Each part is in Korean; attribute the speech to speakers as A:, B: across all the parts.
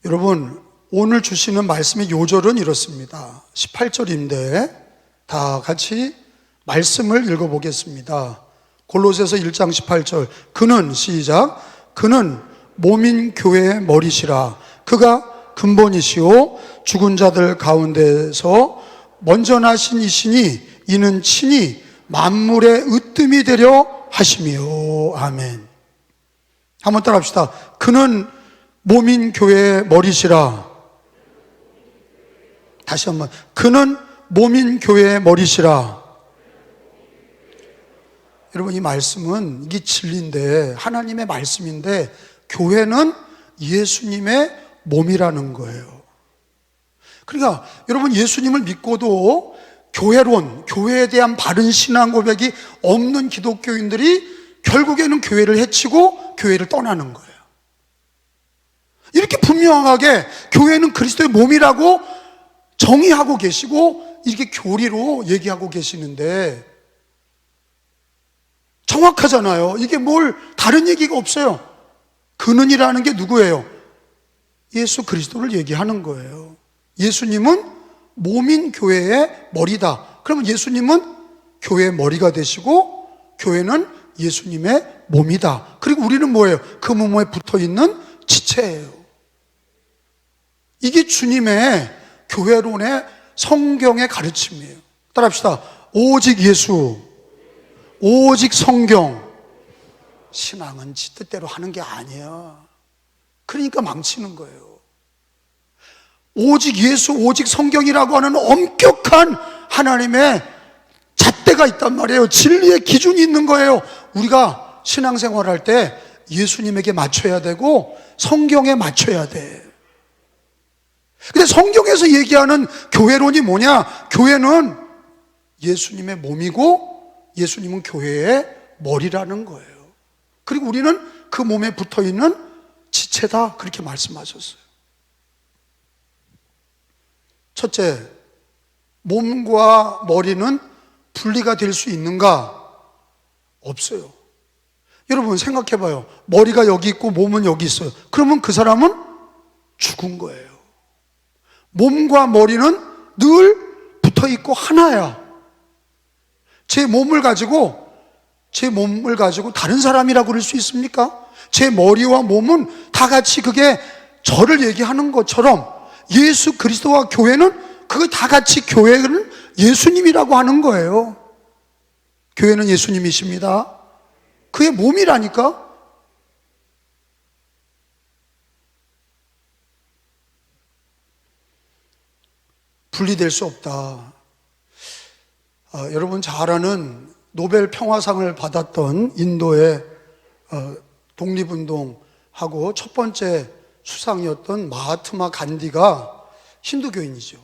A: 여러분, 오늘 주시는 말씀의 요절은 이렇습니다. 18절인데 다 같이 말씀을 읽어보겠습니다. 골로새서 1장 18절. 그는, 시작, 그는 몸인 교회의 머리시라. 그가 근본이시오 죽은 자들 가운데서 먼저 나신 이시니 이는 친히 만물의 으뜸이 되려 하심이요. 아멘. 한번 따라합시다. 그는 몸인 교회의 머리시라. 다시 한번. 그는 몸인 교회의 머리시라. 여러분, 이 말씀은 이게 진리인데, 하나님의 말씀인데, 교회는 예수님의 몸이라는 거예요. 그러니까 여러분, 예수님을 믿고도 교회론, 교회에 대한 바른 신앙 고백이 없는 기독교인들이 결국에는 교회를 해치고 교회를 떠나는 거예요. 이렇게 분명하게 교회는 그리스도의 몸이라고 정의하고 계시고 이렇게 교리로 얘기하고 계시는데 정확하잖아요. 이게 뭘 다른 얘기가 없어요. 그는이라는 게 누구예요? 예수 그리스도를 얘기하는 거예요. 예수님은 몸인 교회의 머리다. 그러면 예수님은 교회의 머리가 되시고 교회는 예수님의 몸이다. 그리고 우리는 뭐예요? 그 몸에 붙어있는 지체예요. 이게 주님의 교회론의 성경의 가르침이에요. 따라합시다. 오직 예수, 오직 성경. 신앙은 지 뜻대로 하는 게 아니에요. 그러니까 망치는 거예요. 오직 예수, 오직 성경이라고 하는 엄격한 하나님의 잣대가 있단 말이에요. 진리의 기준이 있는 거예요. 우리가 신앙생활할 때 예수님에게 맞춰야 되고 성경에 맞춰야 돼. 근데 성경에서 얘기하는 교회론이 뭐냐? 교회는 예수님의 몸이고 예수님은 교회의 머리라는 거예요. 그리고 우리는 그 몸에 붙어있는 지체다. 그렇게 말씀하셨어요. 첫째, 몸과 머리는 분리가 될 수 있는가? 없어요. 여러분 생각해봐요. 머리가 여기 있고 몸은 여기 있어요. 그러면 그 사람은 죽은 거예요. 몸과 머리는 늘 붙어있고 하나야. 제 몸을 가지고 다른 사람이라고 그럴 수 있습니까? 제 머리와 몸은 다 같이 그게 저를 얘기하는 것처럼 예수 그리스도와 교회는 그거 다 같이 교회는 예수님이라고 하는 거예요. 교회는 예수님이십니다. 그의 몸이라니까. 분리될 수 없다. 여러분 잘 아는 노벨 평화상을 받았던 인도의 독립운동하고 첫 번째 수상이었던 마하트마 간디가 힌두교인이죠.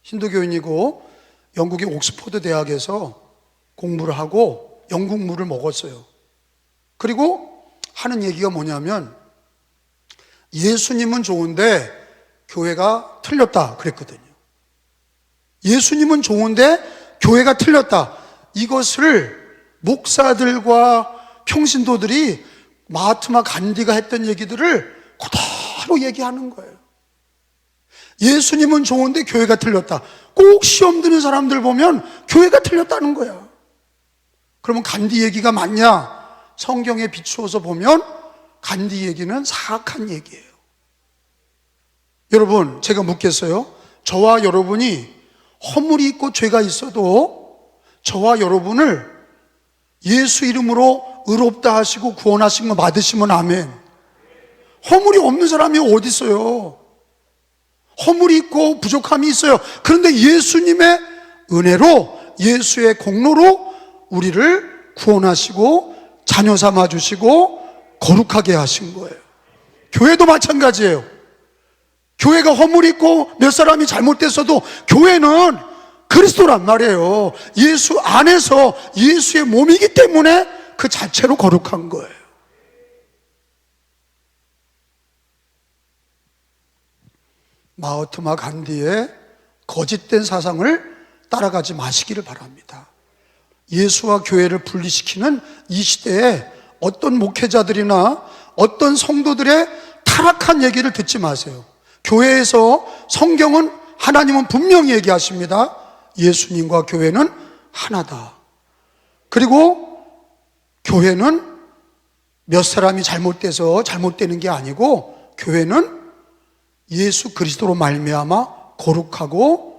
A: 힌두교인이고 영국의 옥스퍼드 대학에서 공부를 하고 영국물을 먹었어요. 그리고 하는 얘기가 뭐냐면 예수님은 좋은데 교회가 틀렸다 그랬거든요. 예수님은 좋은데 교회가 틀렸다. 이것을 목사들과 평신도들이 마하트마 간디가 했던 얘기들을 그대로 얘기하는 거예요. 예수님은 좋은데 교회가 틀렸다. 꼭 시험 드는 사람들 보면 교회가 틀렸다는 거야. 그러면 간디 얘기가 맞냐? 성경에 비추어서 보면 간디 얘기는 사악한 얘기예요. 여러분, 제가 묻겠어요. 저와 여러분이 허물이 있고 죄가 있어도 저와 여러분을 예수 이름으로 의롭다 하시고 구원하신 거 받으시면 아멘. 허물이 없는 사람이 어디 있어요? 허물이 있고 부족함이 있어요. 그런데 예수님의 은혜로, 예수의 공로로 우리를 구원하시고 자녀 삼아 주시고 거룩하게 하신 거예요. 교회도 마찬가지예요. 교회가 허물이 있고 몇 사람이 잘못됐어도 교회는 그리스도란 말이에요. 예수 안에서 예수의 몸이기 때문에 그 자체로 거룩한 거예요. 마하트마 간디의 거짓된 사상을 따라가지 마시기를 바랍니다. 예수와 교회를 분리시키는 이 시대에 어떤 목회자들이나 어떤 성도들의 타락한 얘기를 듣지 마세요. 교회에서 성경은, 하나님은 분명히 얘기하십니다. 예수님과 교회는 하나다. 그리고 교회는 몇 사람이 잘못돼서 잘못되는 게 아니고, 교회는 예수 그리스도로 말미암아 거룩하고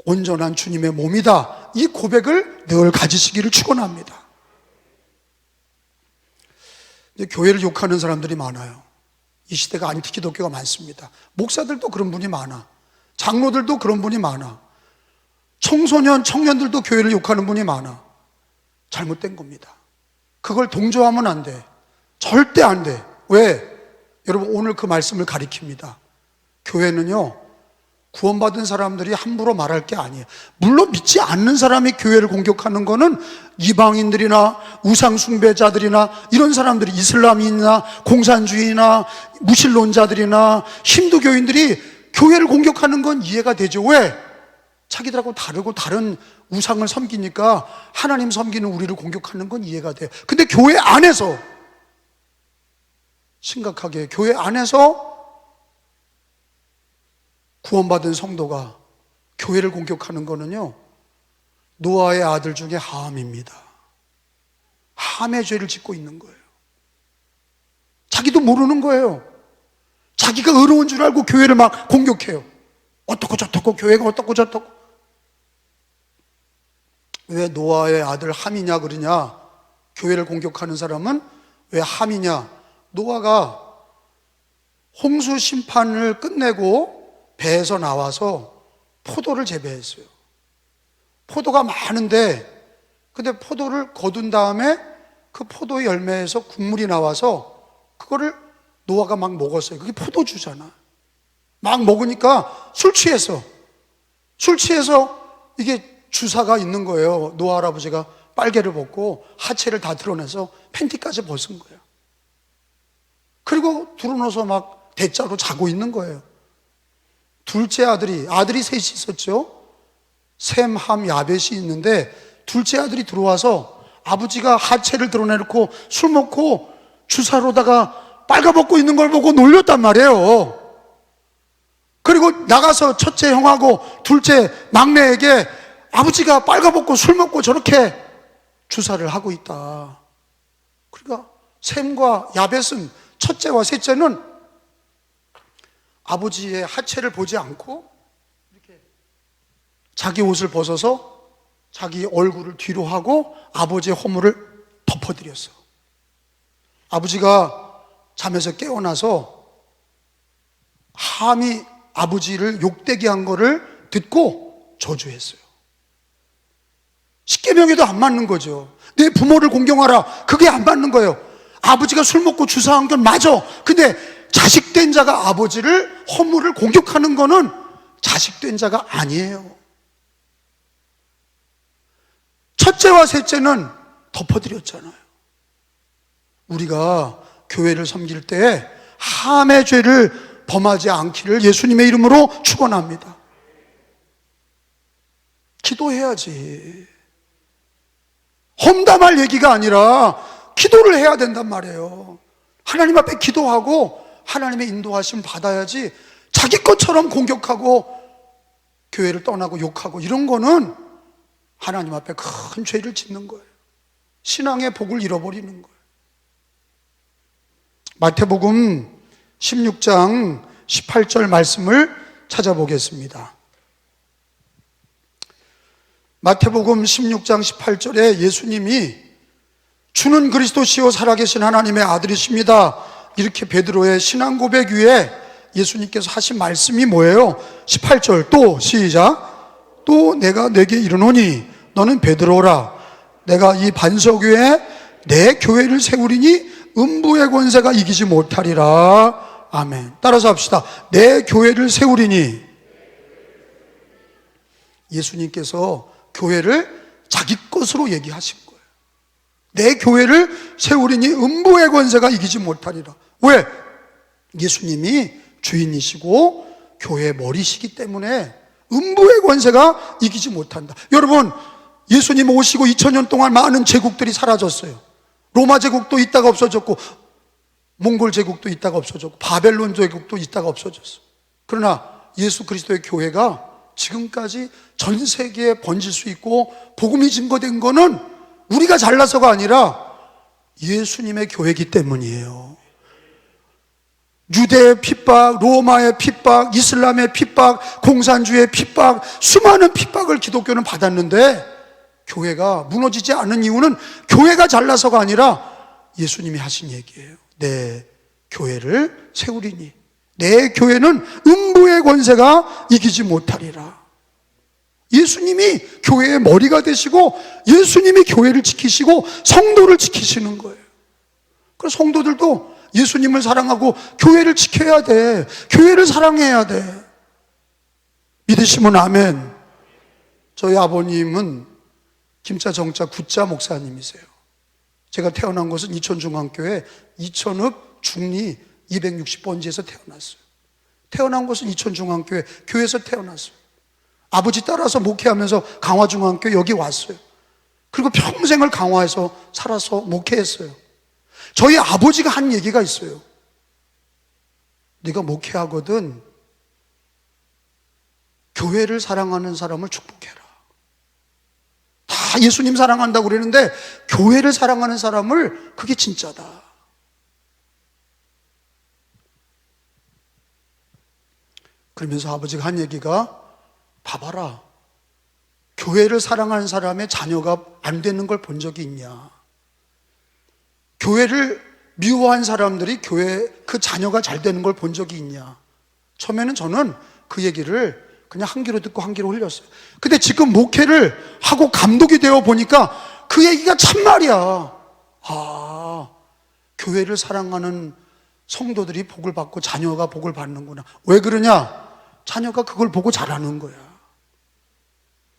A: 온전한 주님의 몸이다. 이 고백을 늘 가지시기를 축원합니다. 교회를 욕하는 사람들이 많아요. 이 시대가 안티기독교가 많습니다. 목사들도 그런 분이 많아. 장로들도 그런 분이 많아. 청소년, 청년들도 교회를 욕하는 분이 많아. 잘못된 겁니다. 그걸 동조하면 안 돼. 절대 안 돼. 왜? 여러분, 오늘 그 말씀을 가리킵니다. 교회는요, 구원받은 사람들이 함부로 말할 게 아니에요. 물론 믿지 않는 사람이 교회를 공격하는 거는 이방인들이나 우상숭배자들이나 이런 사람들이, 이슬람인이나 공산주의나 무신론자들이나 힌두교인들이 교회를 공격하는 건 이해가 되죠. 왜? 자기들하고 다르고 다른 우상을 섬기니까 하나님 섬기는 우리를 공격하는 건 이해가 돼요. 근데 교회 안에서, 심각하게 교회 안에서 구원받은 성도가 교회를 공격하는 거는요, 노아의 아들 중에 함입니다. 함의 죄를 짓고 있는 거예요. 자기도 모르는 거예요. 자기가 의로운 줄 알고 교회를 막 공격해요. 어떻고 저떻고, 교회가 어떻고 저떻고. 왜 노아의 아들 함이냐 그러냐? 교회를 공격하는 사람은 왜 함이냐? 노아가 홍수 심판을 끝내고 배에서 나와서 포도를 재배했어요. 포도가 많은데, 근데 포도를 거둔 다음에 그 포도 열매에서 국물이 나와서 그거를 노아가 막 먹었어요. 그게 포도주잖아. 막 먹으니까 술 취해서 이게 주사가 있는 거예요. 노아 할아버지가 빨개를 벗고 하체를 다 드러내서 팬티까지 벗은 거예요. 그리고 드러눠서 막 대자로 자고 있는 거예요. 둘째 아들이 셋이 있었죠. 셈, 함, 야벳이 있는데, 둘째 아들이 들어와서 아버지가 하체를 드러내놓고 술 먹고 주사로다가 빨가벗고 있는 걸 보고 놀렸단 말이에요. 그리고 나가서 첫째 형하고 둘째 막내에게 아버지가 빨가벗고 술 먹고 저렇게 주사를 하고 있다. 그러니까 셈과 야벳은, 첫째와 셋째는 아버지의 하체를 보지 않고 이렇게 자기 옷을 벗어서 자기 얼굴을 뒤로 하고 아버지의 허물을 덮어드렸어. 아버지가 잠에서 깨어나서 함이 아버지를 욕되게 한 거를 듣고 저주했어요. 십계명에도 안 맞는 거죠. 내 부모를 공경하라, 그게 안 맞는 거예요. 아버지가 술 먹고 주사한 건 맞아. 근데 자식된 자가 아버지를, 허물을 공격하는 거는 자식된 자가 아니에요. 첫째와 셋째는 덮어드렸잖아요. 우리가 교회를 섬길 때 함의 죄를 범하지 않기를 예수님의 이름으로 축원합니다. 기도해야지. 험담할 얘기가 아니라 기도를 해야 된단 말이에요. 하나님 앞에 기도하고 하나님의 인도하심 받아야지, 자기 것처럼 공격하고 교회를 떠나고 욕하고 이런 거는 하나님 앞에 큰 죄를 짓는 거예요. 신앙의 복을 잃어버리는 거예요. 마태복음 16장 18절 말씀을 찾아보겠습니다. 마태복음 16장 18절에 예수님이 주는 그리스도시요 살아계신 하나님의 아들이십니다, 이렇게 베드로의 신앙 고백 위에 예수님께서 하신 말씀이 뭐예요? 18절 또 시작. 또 내가 내게 이르노니 너는 베드로라. 내가 이 반석 위에 내 교회를 세우리니 음부의 권세가 이기지 못하리라. 아멘. 따라서 합시다. 내 교회를 세우리니. 예수님께서 교회를 자기 것으로 얘기하신 거예요. 내 교회를 세우리니 음부의 권세가 이기지 못하리라. 왜? 예수님이 주인이시고 교회의 머리시기 때문에 음부의 권세가 이기지 못한다. 여러분, 예수님 오시고 2000년 동안 많은 제국들이 사라졌어요. 로마 제국도 있다가 없어졌고, 몽골 제국도 있다가 없어졌고 바벨론 제국도 있다가 없어졌어. 그러나 예수 그리스도의 교회가 지금까지 전 세계에 번질 수 있고 복음이 증거된 거는 우리가 잘나서가 아니라 예수님의 교회이기 때문이에요. 유대의 핍박, 로마의 핍박, 이슬람의 핍박, 공산주의의 핍박, 수많은 핍박을 기독교는 받았는데 교회가 무너지지 않은 이유는 교회가 잘나서가 아니라 예수님이 하신 얘기예요. 내 교회를 세우리니 내 교회는 음부의 권세가 이기지 못하리라. 예수님이 교회의 머리가 되시고 예수님이 교회를 지키시고 성도를 지키시는 거예요. 그래서 성도들도 예수님을 사랑하고 교회를 지켜야 돼. 교회를 사랑해야 돼. 믿으시면 아멘. 저희 아버님은 김자 정자 구자 목사님이세요. 제가 태어난 곳은 이천중앙교회 이천읍 중리 260번지에서 태어났어요. 태어난 곳은 이천중앙교회 교회에서 태어났어요. 아버지 따라서 목회하면서 강화중앙교회 여기 왔어요. 그리고 평생을 강화에서 살아서 목회했어요. 저희 아버지가 한 얘기가 있어요. 네가 목회하거든 교회를 사랑하는 사람을 축복해라. 다 예수님 사랑한다고 그러는데 교회를 사랑하는 사람을, 그게 진짜다. 그러면서 아버지가 한 얘기가, 봐봐라, 교회를 사랑하는 사람의 자녀가 안 되는 걸 본 적이 있냐? 교회를 미워한 사람들이 교회 그 자녀가 잘 되는 걸 본 적이 있냐? 처음에는 저는 그 얘기를 그냥 한 귀로 듣고 한 귀로 흘렸어요. 근데 지금 목회를 하고 감독이 되어 보니까 그 얘기가 참말이야. 아, 교회를 사랑하는 성도들이 복을 받고 자녀가 복을 받는구나. 왜 그러냐? 자녀가 그걸 보고 자라는 거야.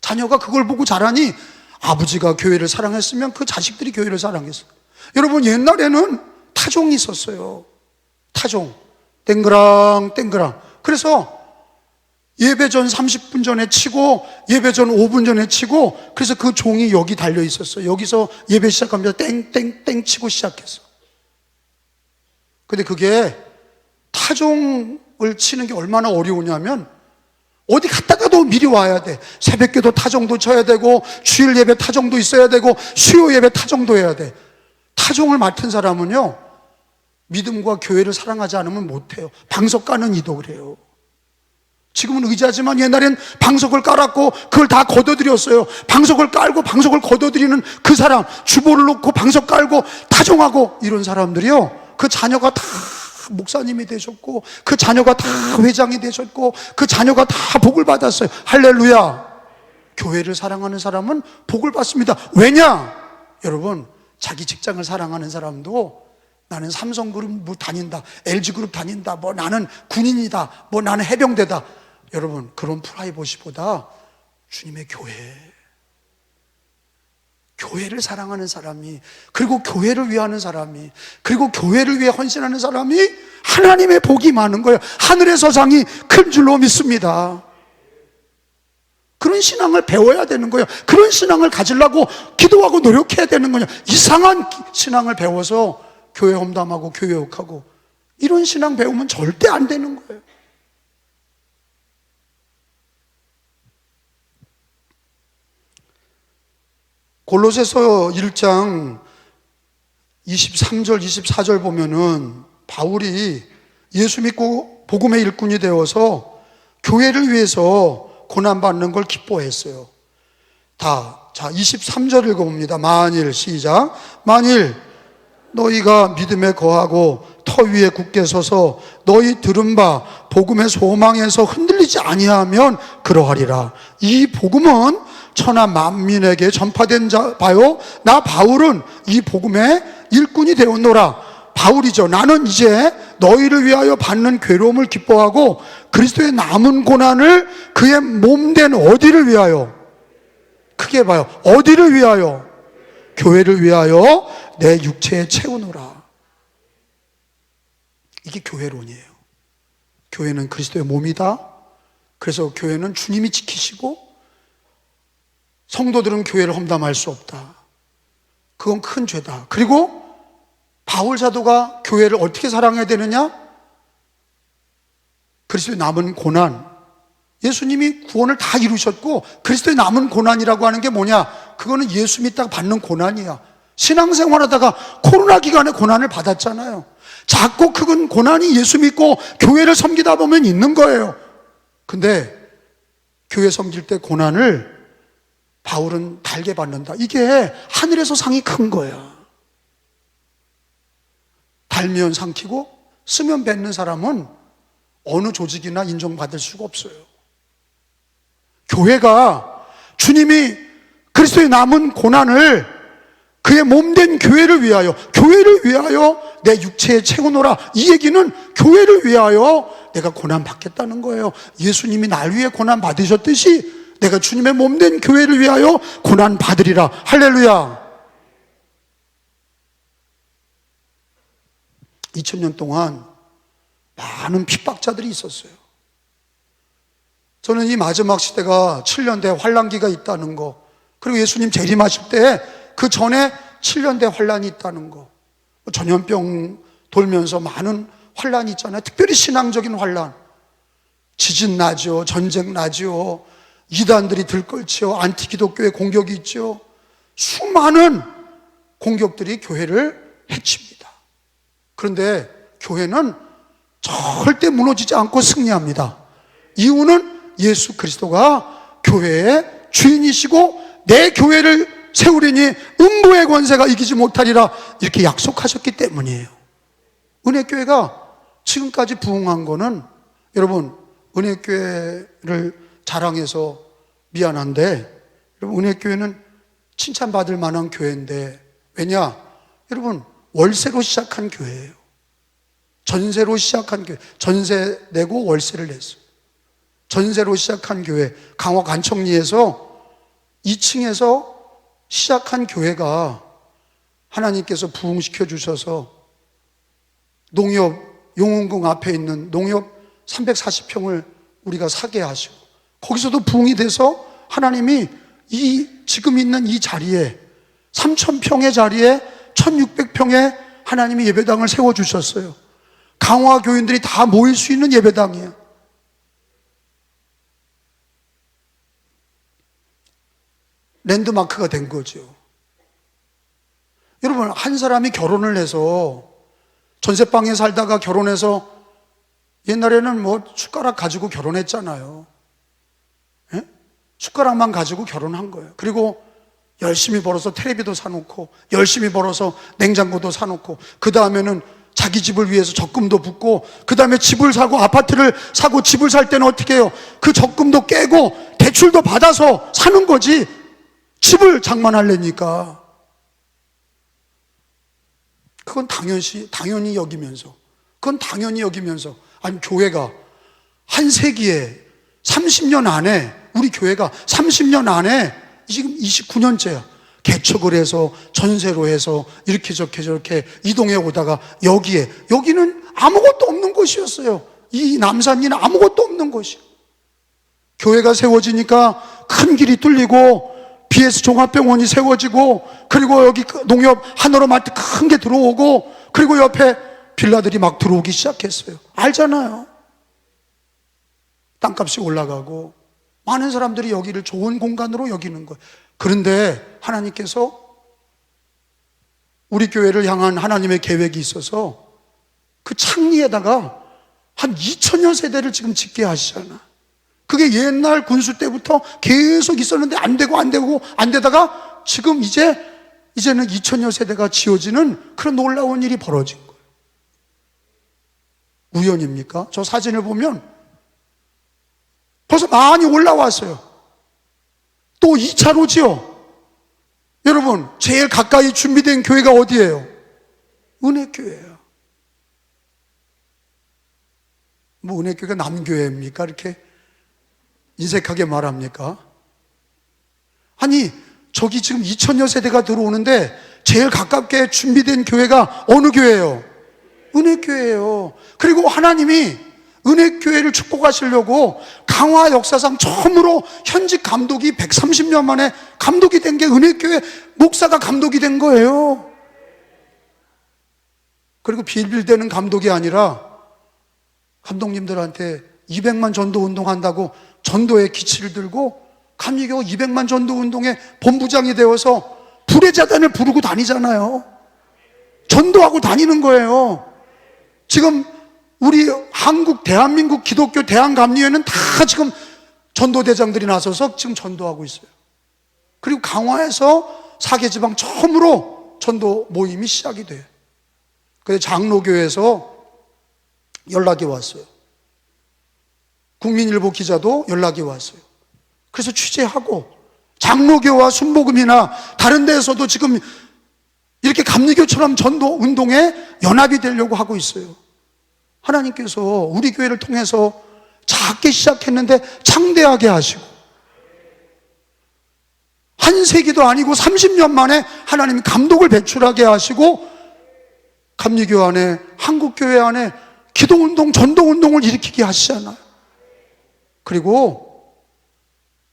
A: 자녀가 그걸 보고 자라니 아버지가 교회를 사랑했으면 그 자식들이 교회를 사랑했어. 여러분, 옛날에는 타종이 있었어요. 타종. 땡그랑 땡그랑. 그래서 예배 전 30분 전에 치고 예배 전 5분 전에 치고, 그래서 그 종이 여기 달려 있었어요. 여기서 예배 시작하면서 땡땡땡 치고 시작했어. 근데 그게 타종을 치는 게 얼마나 어려우냐면 어디 갔다가도 미리 와야 돼. 새벽기도 타종도 쳐야 되고 주일 예배 타종도 있어야 되고 수요 예배 타종도 해야 돼. 타종을 맡은 사람은요, 믿음과 교회를 사랑하지 않으면 못해요. 방석 까는 이도 그래요. 지금은 의자지만 옛날엔 방석을 깔았고 그걸 다 걷어들였어요. 방석을 깔고 방석을 걷어들이는 그 사람, 주보를 놓고 방석 깔고 타종하고 이런 사람들이요, 그 자녀가 다 목사님이 되셨고 그 자녀가 다 회장이 되셨고 그 자녀가 다 복을 받았어요. 할렐루야. 교회를 사랑하는 사람은 복을 받습니다. 왜냐? 여러분, 자기 직장을 사랑하는 사람도 나는 삼성그룹 다닌다, LG그룹 다닌다, 뭐 나는 군인이다, 뭐 나는 해병대다. 여러분, 그런 프라이버시보다 주님의 교회를 사랑하는 사람이, 그리고 교회를 위하는 사람이, 그리고 교회를 위해 헌신하는 사람이 하나님의 복이 많은 거예요. 하늘의 서상이 큰 줄로 믿습니다. 그런 신앙을 배워야 되는 거예요. 그런 신앙을 가지려고 기도하고 노력해야 되는 거예요. 이상한 신앙을 배워서 교회 험담하고 교회 욕하고 이런 신앙 배우면 절대 안 되는 거예요. 골로새서 1장 23절 24절 보면은 바울이 예수 믿고 복음의 일꾼이 되어서 교회를 위해서 고난받는 걸 기뻐했어요. 자, 23절 읽어봅니다. 만일, 시작. 만일 너희가 믿음에 거하고 터 위에 굳게 서서 너희 들은 바 복음의 소망에서 흔들리지 아니하면 그러하리라. 이 복음은 천하 만민에게 전파된 바요, 나 바울은 이 복음의 일꾼이 되었노라. 바울이죠. 나는 이제 너희를 위하여 받는 괴로움을 기뻐하고 그리스도의 남은 고난을 그의 몸된 어디를 위하여, 크게 봐요, 어디를 위하여? 교회를 위하여 내 육체에 채우노라. 이게 교회론이에요. 교회는 그리스도의 몸이다. 그래서 교회는 주님이 지키시고 성도들은 교회를 험담할 수 없다. 그건 큰 죄다. 그리고 바울 사도가 교회를 어떻게 사랑해야 되느냐? 그리스도의 남은 고난, 예수님이 구원을 다 이루셨고 그리스도의 남은 고난이라고 하는 게 뭐냐? 그거는 예수 믿다가 받는 고난이야. 신앙생활하다가 코로나 기간에 고난을 받았잖아요. 작고 큰 고난이 예수 믿고 교회를 섬기다 보면 있는 거예요. 근데 교회 섬길 때 고난을 바울은 달게 받는다. 이게 하늘에서 상이 큰 거야. 달면 삼키고 쓰면 뱉는 사람은 어느 조직이나 인정받을 수가 없어요. 교회가 주님이 그리스도의 남은 고난을 그의 몸된 교회를 위하여, 교회를 위하여 내 육체에 채우노라. 이 얘기는 교회를 위하여 내가 고난 받겠다는 거예요. 예수님이 날 위해 고난 받으셨듯이 내가 주님의 몸된 교회를 위하여 고난 받으리라. 할렐루야. 2000년 동안 많은 핍박자들이 있었어요. 저는 이 마지막 시대가 7년대 환란기가 있다는 거, 그리고 예수님 재림하실 때 그 전에 7년대 환란이 있다는 거, 전염병 돌면서 많은 환란이 있잖아요. 특별히 신앙적인 환란, 지진 나죠, 전쟁 나죠, 이단들이 들끓지요, 안티기독교의 공격이 있죠. 수많은 공격들이 교회를 해칩니다. 그런데 교회는 절대 무너지지 않고 승리합니다. 이유는 예수 그리스도가 교회의 주인이시고 내 교회를 세우리니 음부의 권세가 이기지 못하리라 이렇게 약속하셨기 때문이에요. 은혜교회가 지금까지 부흥한 거는, 여러분, 은혜교회를 자랑해서 미안한데, 여러분, 은혜교회는 칭찬받을 만한 교회인데, 왜냐? 여러분, 월세로 시작한 교회예요. 전세로 시작한 교회. 전세 내고 월세를 냈어요. 전세로 시작한 교회. 강화 간청리에서 2층에서 시작한 교회가 하나님께서 부흥시켜 주셔서 농협 용흥궁 앞에 있는 농협 340평을 우리가 사게 하시고, 거기서도 부흥이 돼서 하나님이 이 지금 있는 이 자리에 3000평의 자리에 1600평의 하나님이 예배당을 세워주셨어요. 강화 교인들이 다 모일 수 있는 예배당이에요. 랜드마크가 된 거죠. 여러분, 한 사람이 결혼을 해서 전세방에 살다가 결혼해서, 옛날에는 뭐 숟가락 가지고 결혼했잖아요. 예? 숟가락만 가지고 결혼한 거예요. 그리고 열심히 벌어서 텔레비도 사놓고, 열심히 벌어서 냉장고도 사놓고, 그 다음에는 자기 집을 위해서 적금도 붓고, 그 다음에 집을 사고 아파트를 사고, 집을 살 때는 어떻게 해요? 그 적금도 깨고 대출도 받아서 사는 거지. 집을 장만하려니까. 그건 당연히 여기면서, 아니, 교회가 한 세기에 30년 안에, 우리 교회가 30년 안에 지금 29년째야. 개척을 해서 전세로 해서 이렇게 저렇게 이동해 오다가 여기는 아무것도 없는 곳이었어요. 이 남산리는 아무것도 없는 곳이에요. 교회가 세워지니까 큰 길이 뚫리고 BS 종합병원이 세워지고, 그리고 여기 농협 한오로마트 큰 게 들어오고, 그리고 옆에 빌라들이 막 들어오기 시작했어요. 알잖아요. 땅값이 올라가고 많은 사람들이 여기를 좋은 공간으로 여기는 거예요. 그런데 하나님께서 우리 교회를 향한 하나님의 계획이 있어서 그 창리에다가 한 2000여 세대를 지금 짓게 하시잖아. 그게 옛날 군수 때부터 계속 있었는데 안 되다가 지금 이제는 2000여 세대가 지어지는 그런 놀라운 일이 벌어진 거예요. 우연입니까? 저 사진을 보면 벌써 많이 올라왔어요. 또 2차로 지어. 여러분, 제일 가까이 준비된 교회가 어디예요? 은혜교회예요. 뭐 은혜교회가 남교회입니까? 이렇게 인색하게 말합니까? 아니, 저기 지금 2000여 세대가 들어오는데 제일 가깝게 준비된 교회가 어느 교회예요? 은혜교회예요. 그리고 하나님이 은혜교회를 축복하시려고 강화 역사상 처음으로 현직 감독이 130년 만에 감독이 된 게 은혜교회 목사가 감독이 된 거예요. 그리고 빌빌대는 감독이 아니라 감독님들한테 200만 전도 운동한다고 전도의 기치를 들고 감리교가 200만 전도 운동의 본부장이 되어서 불의 자단을 부르고 다니잖아요. 전도하고 다니는 거예요. 지금 우리 한국 대한민국 기독교 대한감리회는 다 지금 전도대장들이 나서서 지금 전도하고 있어요. 그리고 강화에서 사계지방 처음으로 전도 모임이 시작이 돼요. 그래서 장로교에서 연락이 왔어요. 국민일보 기자도 연락이 왔어요. 그래서 취재하고 장로교와 순복음이나 다른 데에서도 지금 이렇게 감리교처럼 전도 운동에 연합이 되려고 하고 있어요. 하나님께서 우리 교회를 통해서 작게 시작했는데 창대하게 하시고 한 세기도 아니고 30년 만에 하나님이 감독을 배출하게 하시고 감리교 안에 한국교회 안에 기도운동, 전도운동을 일으키게 하시잖아요. 그리고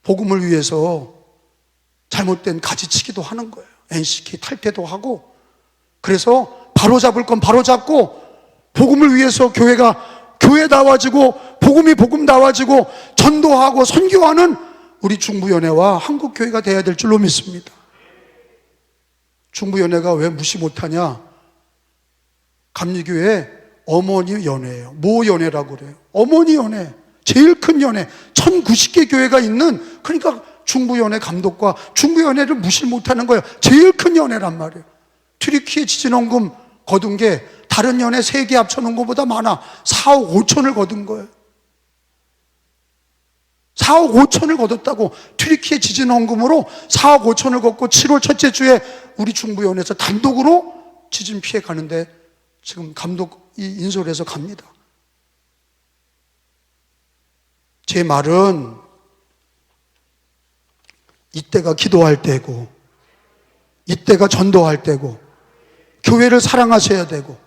A: 복음을 위해서 잘못된 가지치기도 하는 거예요. NCK 탈퇴도 하고. 그래서 바로잡을 건 바로잡고 복음을 위해서 교회가 교회다워지고 복음이 복음다워지고 전도하고 선교하는 우리 중부연회와 한국교회가 돼야 될 줄로 믿습니다. 중부연회가 왜 무시 못하냐? 감리교회 어머니 연회예요. 모연회라고 그래요. 어머니 연회, 제일 큰 연회, 1090개 교회가 있는, 그러니까 중부연회 감독과 중부연회를 무시 못하는 거예요. 제일 큰 연회란 말이에요. 튀르키예 지진원금 거둔 게 다른 연회 3개 합쳐놓은 것보다 많아. 4억 5천을 거둔 거예요. 4억 5천을 거뒀다고. 튀르키예 지진원금으로 4억 5천을 걷고 7월 첫째 주에 우리 중부연회에서 단독으로 지진 피해 가는데 지금 감독이 인솔해서 갑니다. 제 말은 이때가 기도할 때고 이때가 전도할 때고 교회를 사랑하셔야 되고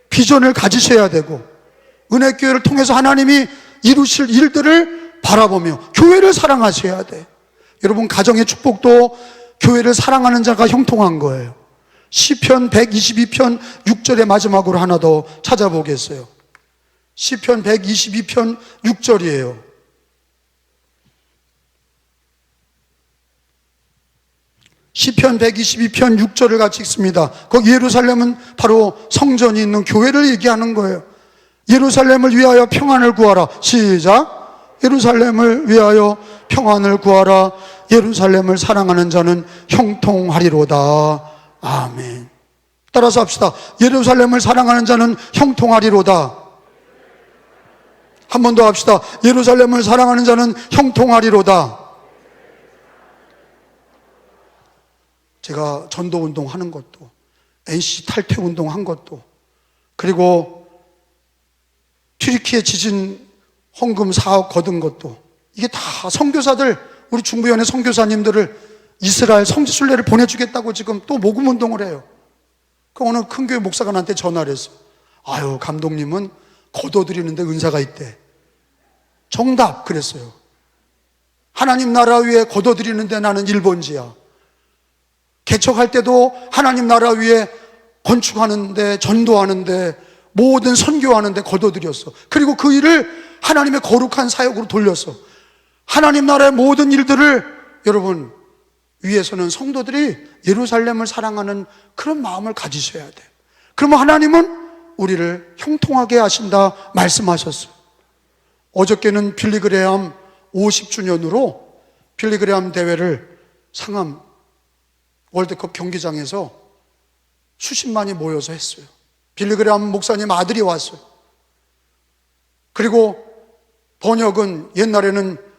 A: 비전을 가지셔야 되고 은혜교회를 통해서 하나님이 이루실 일들을 바라보며 교회를 사랑하셔야 돼. 여러분, 가정의 축복도 교회를 사랑하는 자가 형통한 거예요. 시편 122편 6절의 마지막으로 하나 더 찾아보겠어요. 시편 122편 6절이에요. 시편 122편 6절을 같이 읽습니다. 거기 예루살렘은 바로 성전이 있는 교회를 얘기하는 거예요. 예루살렘을 위하여 평안을 구하라. 시작. 예루살렘을 위하여 평안을 구하라. 예루살렘을 사랑하는 자는 형통하리로다. 아멘. 따라서 합시다. 예루살렘을 사랑하는 자는 형통하리로다. 한 번 더 합시다. 예루살렘을 사랑하는 자는 형통하리로다. 제가 전도운동 하는 것도, NC 탈퇴운동 한 것도, 그리고 튀르키예 지진 헌금 4억 거둔 것도, 이게 다 선교사들, 우리 중부연회 선교사님들을 이스라엘 성지순례를 보내주겠다고 지금 또 모금운동을 해요. 그 어느 큰 교회 목사가 나한테 전화를 했어. 아유, 감독님은 거둬들이는데 은사가 있대. 정답 그랬어요. 하나님 나라 위에 거둬들이는데 나는 1번지야. 개척할 때도 하나님 나라 위에 건축하는데, 전도하는데, 모든 선교하는데 거둬들였어. 그리고 그 일을 하나님의 거룩한 사역으로 돌렸어. 하나님 나라의 모든 일들을 여러분 위해서는 성도들이 예루살렘을 사랑하는 그런 마음을 가지셔야 돼요. 그러면 하나님은 우리를 형통하게 하신다 말씀하셨어요. 어저께는 빌리그레암 50주년으로 빌리그레암 대회를 상암 월드컵 경기장에서 수십만이 모여서 했어요. 빌리그레암 목사님 아들이 왔어요. 그리고 번역은 옛날에는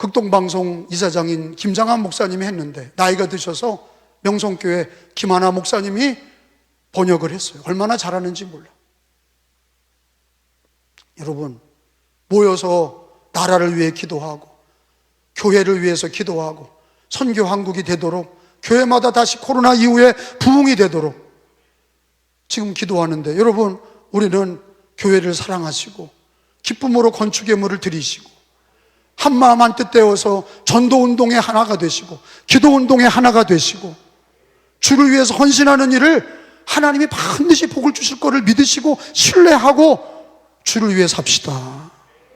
A: 극동방송 이사장인 김장한 목사님이 했는데 나이가 드셔서 명성교회 김하나 목사님이 번역을 했어요. 얼마나 잘하는지 몰라. 여러분, 모여서 나라를 위해 기도하고 교회를 위해서 기도하고 선교 한국이 되도록, 교회마다 다시 코로나 이후에 부흥이 되도록 지금 기도하는데, 여러분, 우리는 교회를 사랑하시고 기쁨으로 건축예물을 드리시고 한마음 한뜻 되어서 전도운동의 하나가 되시고 기도운동의 하나가 되시고 주를 위해서 헌신하는 일을 하나님이 반드시 복을 주실 거를 믿으시고 신뢰하고 주를 위해 삽시다.